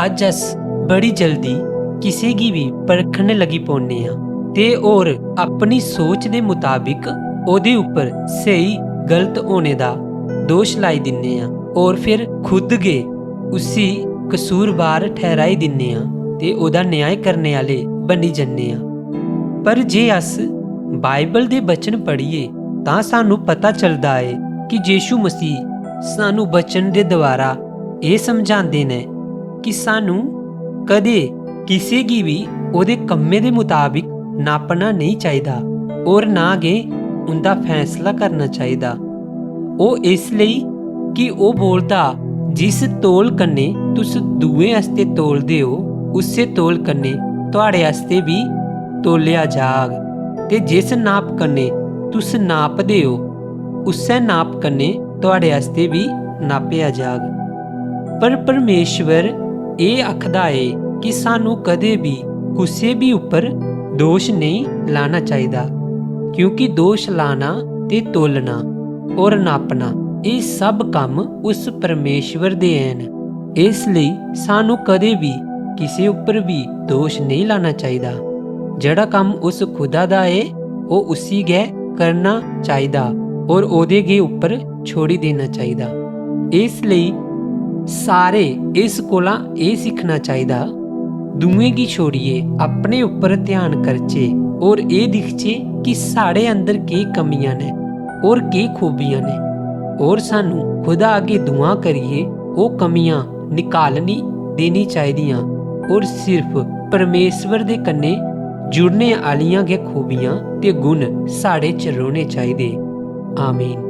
अज अस बड़ी जल्दी किसी की भी परखने लगी पौने ते और अपनी सोच के मुताबिक ओदे उपर सही गलत होने का दोष लाई दिन्ने और फिर खुद गे उसी कसूरवार ठहराई दिन्ने ते ओदा न्याय करने वाले बनी जन्ने। पर जे अस बाइबल दे बचन पढ़िए तां सानू पता चलदा है कि यीशु मसीह सानू बचन दे द्वारा ये समझाते ने कि सानू कदे किसी की भी ओदे कम्मे दे मुताबिक नापना नहीं चाहिदा और ना गे उनका फैसला करना चाहिदा। ओ इसलिए कि ओ बोलदा जिस तोल कन्ने तुस दुए आस्ते तोलदे हो उसे तोल कन्ने तुहाड़े आस्ते भी तोलिया जाग ते जिस नाप कन्ने तुस नापदे हो उससे नाप कन्ने तुहाड़े आस्ते भी नापिया जाग। पर परमेश्वर ये आखदा है कि सानू कदे भी किसी भी उपर दोष नहीं लाना चाहिदा, क्योंकि दोष लाना ते तोलना और नापना ये सब काम उस परमेश्वर दे हैं। इसलिए सानू कदे भी किसी उपर भी दोष नहीं लाना चाहिदा। जड़ा काम उस खुदा दा है वो उसी गै करना चाहिदा और ओदे गे उपर छोड़ी देना चाहिदा। इसलिए सारे इस कोला ये सीखना चाहिदा दुए की छोड़िए अपने उपर ध्यान करचे और ये दिखचे कि साढ़े अंदर के कमियां ने और के खूबियां ने और सानू खुदा आगे दुआ करिए वो कमियां निकालनी देनी चाहिदियां और सिर्फ परमेश्वर दे कन्ने जुड़ने आलियां गै खूबियां ते गुण साढ़े च रौह्ने चाहिदे। आमीन।